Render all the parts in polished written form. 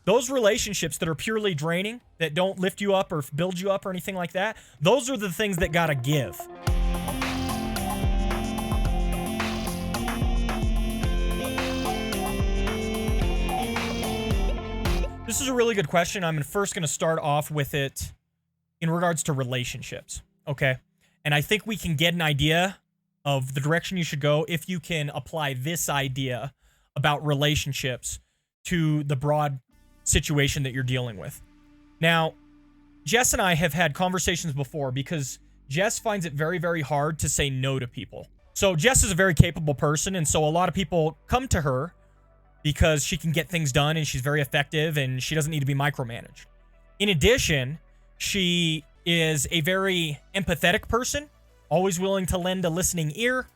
Those relationships that are purely draining, that don't lift you up or build you up or anything like that, those are the things that gotta give. This is a really good question. I'm first going to start off with it in regards to relationships, okay? And I think we can get an idea of the direction you should go if you can apply this idea about relationships to the broad situation that you're dealing with. Now, Jess and I have had conversations before because Jess finds it very, very hard to say no to people. So Jess is a very capable person, and so a lot of people come to her because she can get things done and she's very effective and she doesn't need to be micromanaged. In addition, she is a very empathetic person, always willing to lend a listening ear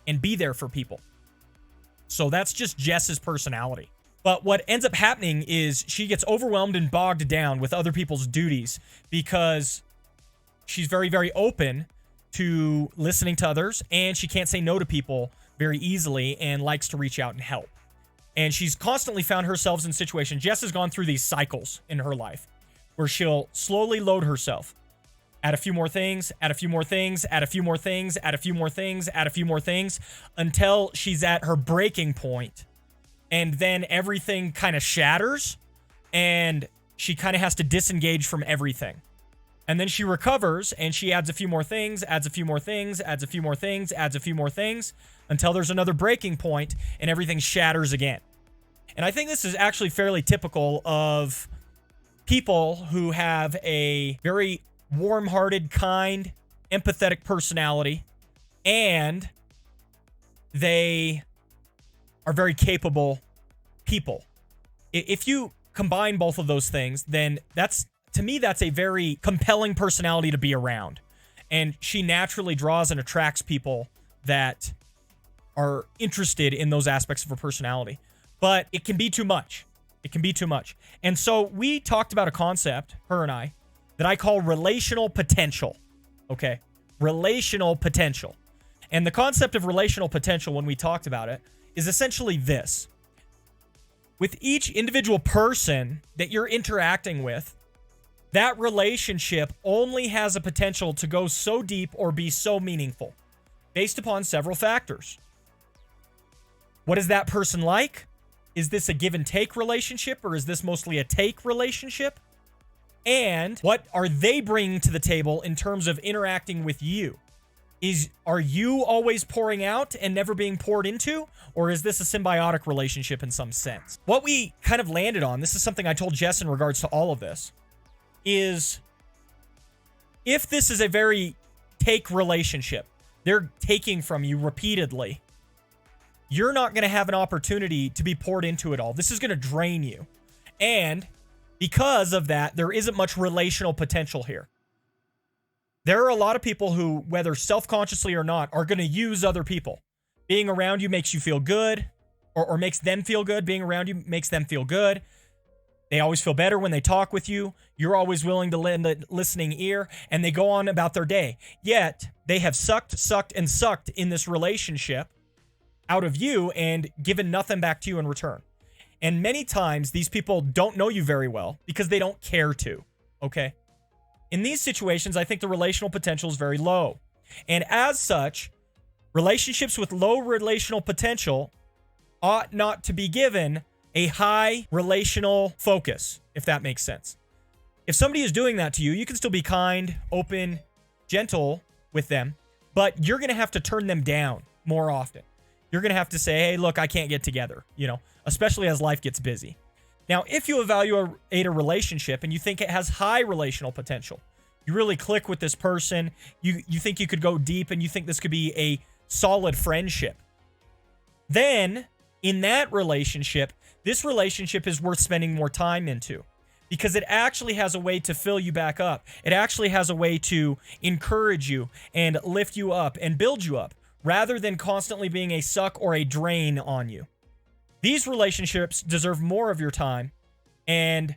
and be there for people. So that's just Jess's personality. But what ends up happening is she gets overwhelmed and bogged down with other people's duties because she's very, very open to listening to others, and she can't say no to people very easily and likes to reach out and help. And she's constantly found herself in situations. Jess has gone through these cycles in her life where she'll slowly load herself. Add a few more things, add a few more things, add a few more things, add a few more things, add a few more things, until she's at her breaking point. And then everything kind of shatters and she kind of has to disengage from everything. And then she recovers and she adds a few more things, adds a few more things, adds a few more things, adds a few more things, until there's another breaking point and everything shatters again. And I think this is actually fairly typical of people who have a very warm-hearted, kind, empathetic personality, and they are very capable people. If you combine both of those things, then to me, that's a very compelling personality to be around. And she naturally draws and attracts people that are interested in those aspects of her personality. But it can be too much. It can be too much. And so we talked about a concept, her and I, that I call relational potential. Okay? Relational potential. And the concept of relational potential, when we talked about it, is essentially this. With each individual person that you're interacting with, that relationship only has a potential to go so deep or be so meaningful based upon several factors. What is that person like? Is this a give and take relationship, or is this mostly a take relationship? And what are they bringing to the table in terms of interacting with you? Are you always pouring out and never being poured into? Or is this a symbiotic relationship in some sense? What we kind of landed on, this is something I told Jess in regards to all of this, is if this is a very take relationship, they're taking from you repeatedly, you're not going to have an opportunity to be poured into it all. This is going to drain you. And because of that, there isn't much relational potential here. There are a lot of people who, whether self-consciously or not, are going to use other people. Being around you makes you feel good, or makes them feel good. Being around you makes them feel good. They always feel better when they talk with you. You're always willing to lend a listening ear, and they go on about their day. Yet, they have sucked in this relationship out of you and given nothing back to you in return. And many times, these people don't know you very well because they don't care to, okay? In these situations, I think the relational potential is very low. And as such, relationships with low relational potential ought not to be given a high relational focus, if that makes sense. If somebody is doing that to you, you can still be kind, open, gentle with them, but you're going to have to turn them down more often. You're going to have to say, hey, look, I can't get together, especially as life gets busy. Now, if you evaluate a relationship and you think it has high relational potential, you really click with this person, you think you could go deep and you think this could be a solid friendship, then in that relationship, this relationship is worth spending more time into because it actually has a way to fill you back up. It actually has a way to encourage you and lift you up and build you up rather than constantly being a suck or a drain on you. These relationships deserve more of your time, and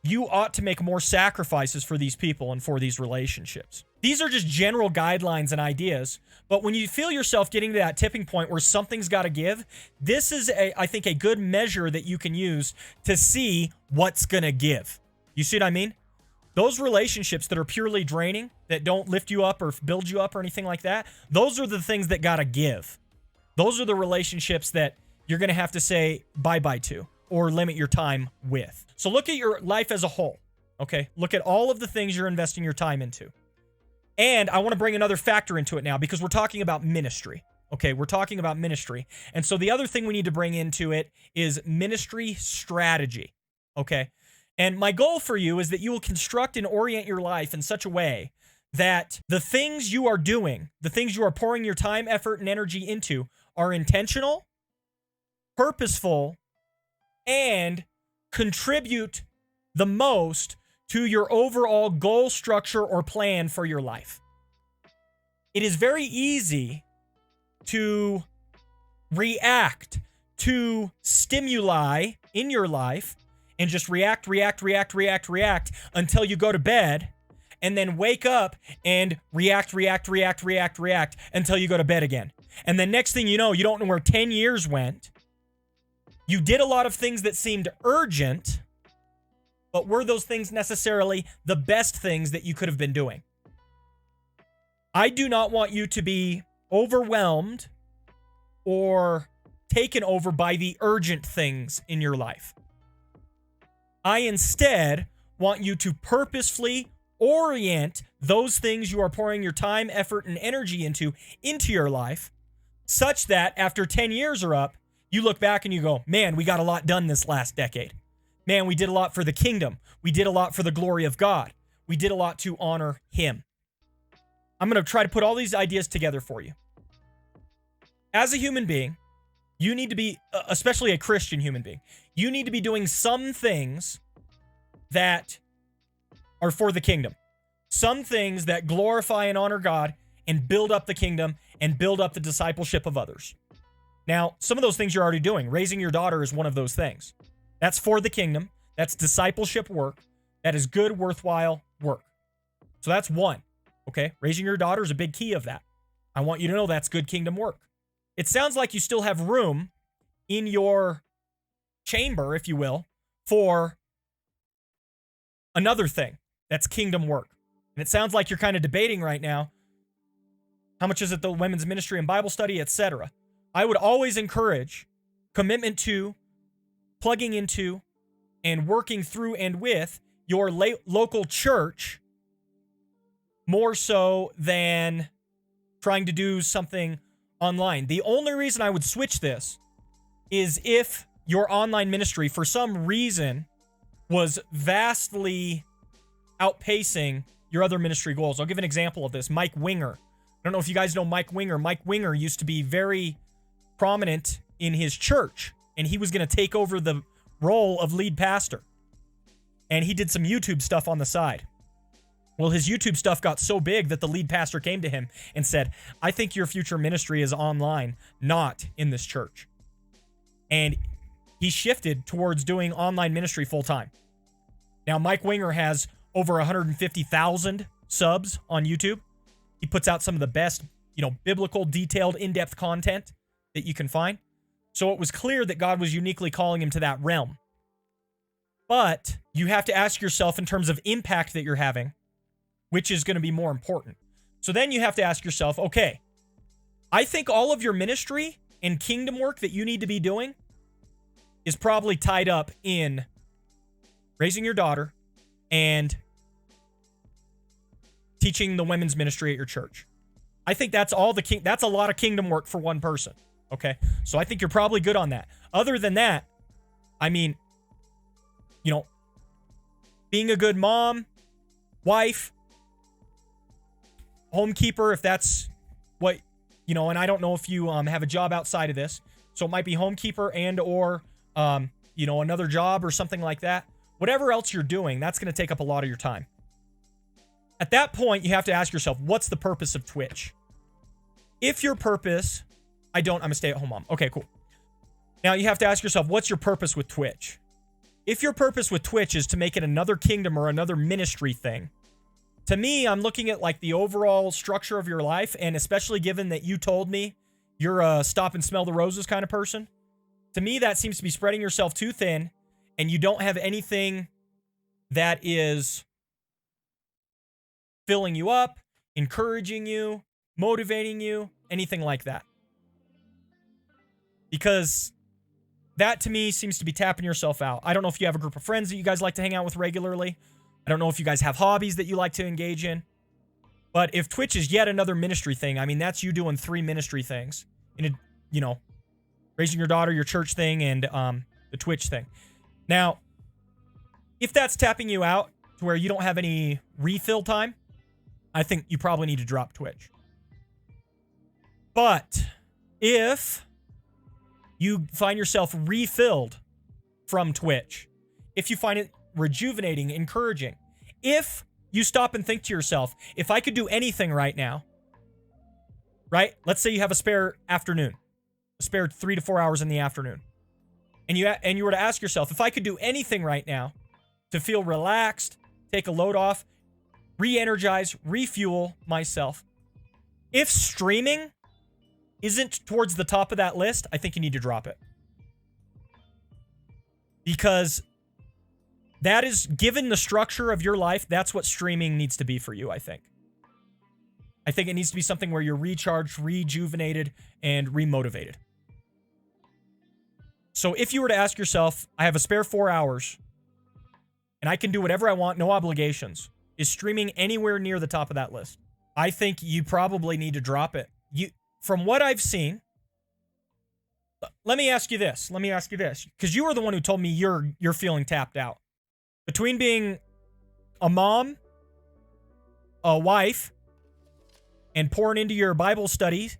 you ought to make more sacrifices for these people and for these relationships. These are just general guidelines and ideas. But when you feel yourself getting to that tipping point where something's got to give, this is, I think, a good measure that you can use to see what's going to give. You see what I mean? Those relationships that are purely draining, that don't lift you up or build you up or anything like that, those are the things that got to give. Those are the relationships that you're going to have to say bye-bye to or limit your time with. So look at your life as a whole, okay? Look at all of the things you're investing your time into. And I want to bring another factor into it now because we're talking about ministry, okay? We're talking about ministry. And so the other thing we need to bring into it is ministry strategy, okay? And my goal for you is that you will construct and orient your life in such a way that the things you are doing, the things you are pouring your time, effort, and energy into are intentional, purposeful, and contribute the most to your overall goal, structure, or plan for your life. It is very easy to react to stimuli in your life and just react until you go to bed and then wake up and react until you go to bed again. And then next thing you know, you don't know where 10 years went. You did a lot of things that seemed urgent, but were those things necessarily the best things that you could have been doing? I do not want you to be overwhelmed or taken over by the urgent things in your life. I instead want you to purposefully orient those things you are pouring your time, effort, and energy into your life such that after 10 years are up, you look back and you go, man, we got a lot done this last decade. Man, we did a lot for the kingdom. We did a lot for the glory of God. We did a lot to honor him. I'm going to try to put all these ideas together for you. As a human being, you need to be, especially a Christian human being, you need to be doing some things that are for the kingdom. Some things that glorify and honor God and build up the kingdom and build up the discipleship of others. Now, some of those things you're already doing. Raising your daughter is one of those things. That's for the kingdom. That's discipleship work. That is good, worthwhile work. So that's one, okay? Raising your daughter is a big key of that. I want you to know that's good kingdom work. It sounds like you still have room in your chamber, if you will, for another thing that's kingdom work. And it sounds like you're kind of debating right now, how much is it the women's ministry and Bible study, etc. I would always encourage commitment to, plugging into, and working through and with your local church more so than trying to do something online. The only reason I would switch this is if your online ministry, for some reason, was vastly outpacing your other ministry goals. I'll give an example of this. Mike Winger. I don't know if you guys know Mike Winger. Mike Winger used to be very prominent in his church, and he was going to take over the role of lead pastor. And he did some YouTube stuff on the side. Well, his YouTube stuff got so big that the lead pastor came to him and said, I think your future ministry is online, not in this church. And he shifted towards doing online ministry full time. Now, Mike Winger has over 150,000 subs on YouTube. He puts out some of the best, biblical, detailed, in-depth content that you can find. So it was clear that God was uniquely calling him to that realm. But you have to ask yourself, in terms of impact that you're having, which is going to be more important. So then you have to ask yourself, okay, I think all of your ministry and kingdom work that you need to be doing is probably tied up in raising your daughter and teaching the women's ministry at your church. I think that's that's a lot of kingdom work for one person. Okay. So I think you're probably good on that. Other than that, I mean, being a good mom, wife, homekeeper, if that's what, and I don't know if you have a job outside of this. So it might be homekeeper and or, another job or something like that. Whatever else you're doing, that's going to take up a lot of your time. At that point, you have to ask yourself, what's the purpose of Twitch? If your purpose, I'm a stay-at-home mom. Okay, cool. Now you have to ask yourself, what's your purpose with Twitch? If your purpose with Twitch is to make it another kingdom or another ministry thing, to me, I'm looking at like the overall structure of your life, and especially given that you told me you're a stop and smell the roses kind of person. To me, that seems to be spreading yourself too thin, and you don't have anything that is filling you up, encouraging you, motivating you, anything like that. Because that to me seems to be tapping yourself out. I don't know if you have a group of friends that you guys like to hang out with regularly. I don't know if you guys have hobbies that you like to engage in. But if Twitch is yet another ministry thing, I mean, that's you doing 3 ministry things. Raising your daughter, your church thing, and the Twitch thing. Now, if that's tapping you out to where you don't have any refill time, I think you probably need to drop Twitch. But if you find yourself refilled from Twitch, if you find it rejuvenating, encouraging, if you stop and think to yourself, if I could do anything right now, right? Let's say you have a spare afternoon, a spare 3 to 4 hours in the afternoon, and you were to ask yourself, if I could do anything right now to feel relaxed, take a load off, re-energize, refuel myself, if streaming isn't towards the top of that list, I think you need to drop it. Because that is, given the structure of your life, that's what streaming needs to be for you, I think. I think it needs to be something where you're recharged, rejuvenated, and remotivated. So if you were to ask yourself, I have a spare 4 hours, and I can do whatever I want, no obligations, is streaming anywhere near the top of that list? I think you probably need to drop it. From what I've seen, let me ask you this, because you were the one who told me you're feeling tapped out. Between being a mom, a wife, and pouring into your Bible studies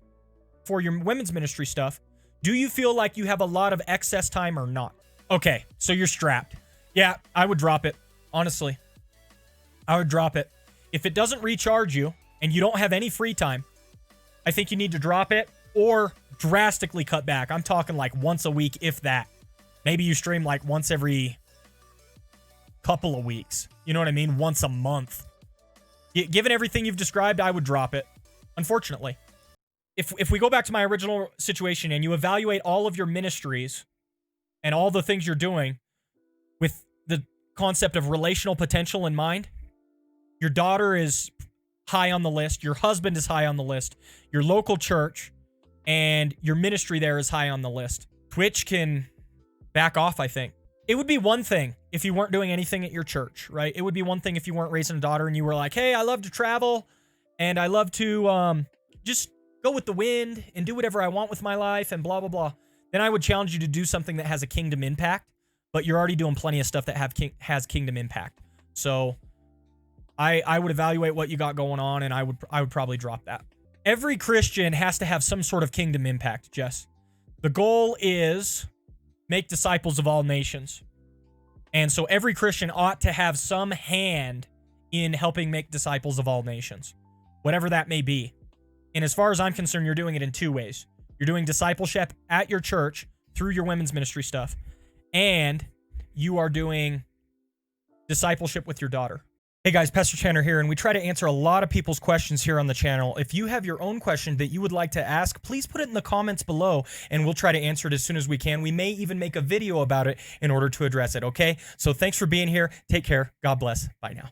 for your women's ministry stuff, do you feel like you have a lot of excess time or not? Okay, so you're strapped. Yeah, I would drop it. Honestly, I would drop it. If it doesn't recharge you and you don't have any free time, I think you need to drop it or drastically cut back. I'm talking like once a week, if that. Maybe you stream like once every couple of weeks. You know what I mean? Once a month. Given everything you've described, I would drop it. Unfortunately. If we go back to my original situation and you evaluate all of your ministries and all the things you're doing with the concept of relational potential in mind, your daughter is high on the list, your husband is high on the list, your local church and your ministry there is high on the list. Twitch can back off, I think. It would be one thing if you weren't doing anything at your church, right? It would be one thing if you weren't raising a daughter and you were like, hey, I love to travel and I love to just go with the wind and do whatever I want with my life and blah, blah, blah. Then I would challenge you to do something that has a kingdom impact, but you're already doing plenty of stuff that has kingdom impact. So I would evaluate what you got going on and I would probably drop that. Every Christian has to have some sort of kingdom impact, Jess. The goal is make disciples of all nations. And so every Christian ought to have some hand in helping make disciples of all nations, whatever that may be. And as far as I'm concerned, you're doing it in 2 ways. You're doing discipleship at your church through your women's ministry stuff, and you are doing discipleship with your daughter. Hey guys, Pastor Chandler here, and we try to answer a lot of people's questions here on the channel. If you have your own question that you would like to ask, please put it in the comments below, and we'll try to answer it as soon as we can. We may even make a video about it in order to address it, okay? So thanks for being here. Take care. God bless. Bye now.